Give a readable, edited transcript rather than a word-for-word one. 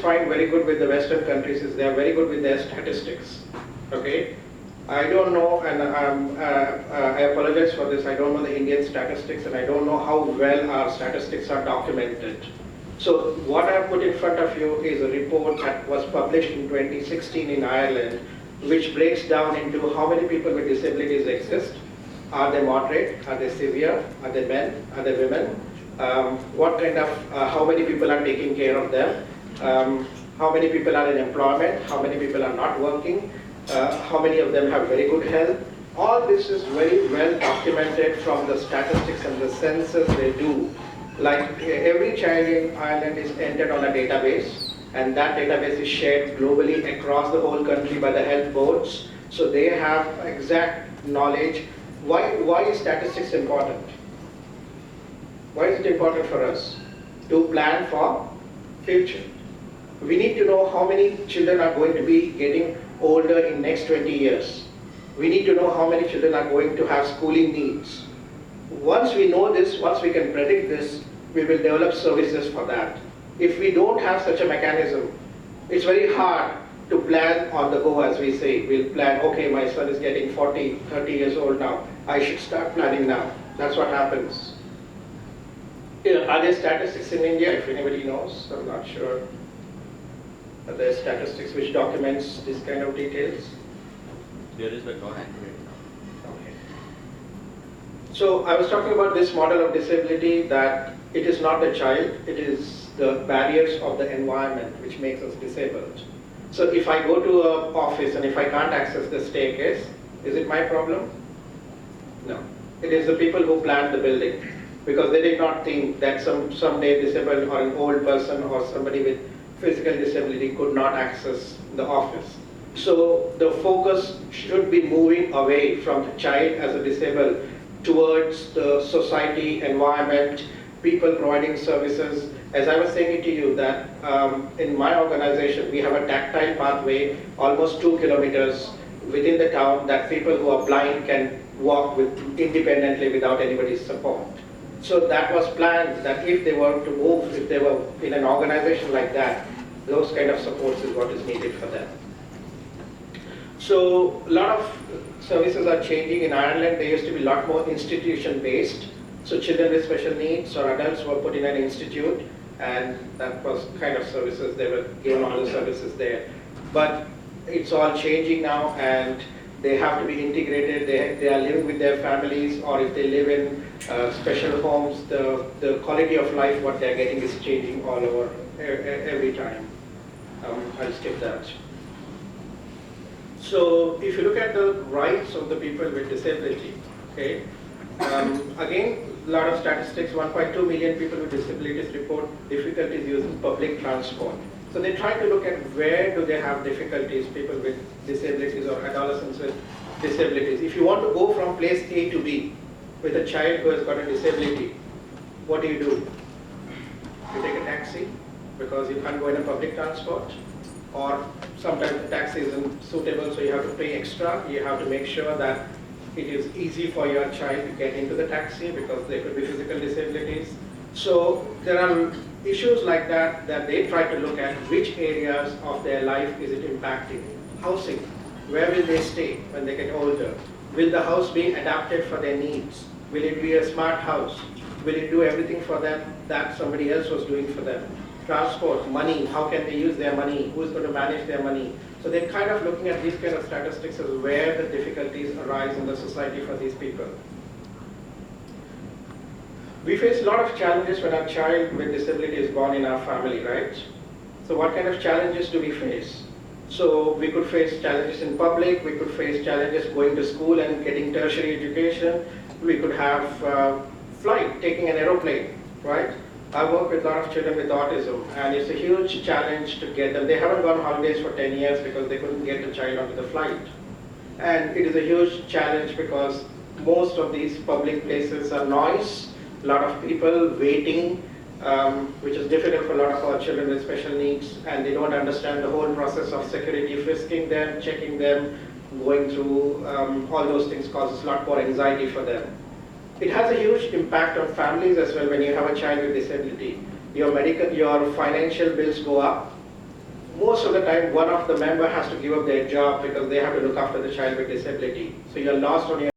find very good with the Western countries is they are very good with their statistics. Okay, I don't know, and I apologize for this. I don't know the Indian statistics, and I don't know how well our statistics are documented. So what I have put in front of you is a report that was published in 2016 in Ireland, which breaks down into how many people with disabilities exist. Are they moderate? Are they severe? Are they men? Are they women? What kind of, how many people are taking care of them? How many people are in employment? How many people are not working? How many of them have very good health? All this is very well documented from the statistics and the census they do. Like every child in Ireland is entered on a database, and that database is shared globally across the whole country by the health boards. So they have exact knowledge. Why is statistics important? Why is it important for us? To plan for future. We need to know how many children are going to be getting older in next 20 years. We need to know how many children are going to have schooling needs. Once we know this, once we can predict this, we will develop services for that. If we don't have such a mechanism, it's very hard to plan on the go, as we say. We'll plan, okay, my son is getting 40, 30 years old now. I should start planning now. That's what happens. Are there statistics in India? If anybody knows, I'm not sure. Are there statistics which documents this kind of details? There is, but not accurate. Okay. So I was talking about this model of disability, that it is not the child, it is the barriers of the environment which makes us disabled. So if I go to an office and if I can't access the staircase, is it my problem? No. It is the people who planned the building, because they did not think that someday disabled or an old person or somebody with physical disability could not access the office. So the focus should be moving away from the child as a disabled towards the society, environment, people providing services. As I was saying it to you, that in my organization we have a tactile pathway almost 2 kilometers within the town that people who are blind can walk independently without anybody's support. So that was planned, that if they were to move, if they were in an organization like that, those kind of supports is what is needed for them. So a lot of services are changing in Ireland. They used to be a lot more institution based. So children with special needs or adults were put in an institute, and that was kind of services, they were given all the services there. But it's all changing now, and they have to be integrated. They are living with their families, or if they live in special homes, the quality of life, what they're getting is changing all over every time. I'll skip that. So if you look at the rights of the people with disability, okay, again, a lot of statistics, 1.2 million people with disabilities report difficulties using public transport. So they try to look at where do they have difficulties, people with disabilities or adolescents with disabilities. If you want to go from place A to B with a child who has got a disability, what do? You take a taxi because you can't go in a public transport, or sometimes the taxi isn't suitable, so you have to pay extra. You have to make sure that it is easy for your child to get into the taxi because there could be physical disabilities. So there are issues like that that they try to look at which areas of their life is it impacting. Housing, where will they stay when they get older? Will the house be adapted for their needs? Will it be a smart house? Will it do everything for them that somebody else was doing for them? Transport, money, how can they use their money? Who is going to manage their money? So they're kind of looking at these kind of statistics as where the difficulties arise in the society for these people. We face a lot of challenges when a child with disability is born in our family, right? So what kind of challenges do we face? So we could face challenges in public, we could face challenges going to school and getting tertiary education, we could have flight, taking an aeroplane, right? I work with a lot of children with autism, and it's a huge challenge to get them. They haven't gone holidays for 10 years because they couldn't get the child onto the flight. And it is a huge challenge because most of these public places are noise, a lot of people waiting, which is difficult for a lot of our children with special needs, and they don't understand the whole process of security, frisking them, checking them, going through all those things causes a lot more anxiety for them. It has a huge impact on families as well when you have a child with disability. Your financial bills go up, most of the time, one of the member has to give up their job because they have to look after the child with disability. So you're lost on your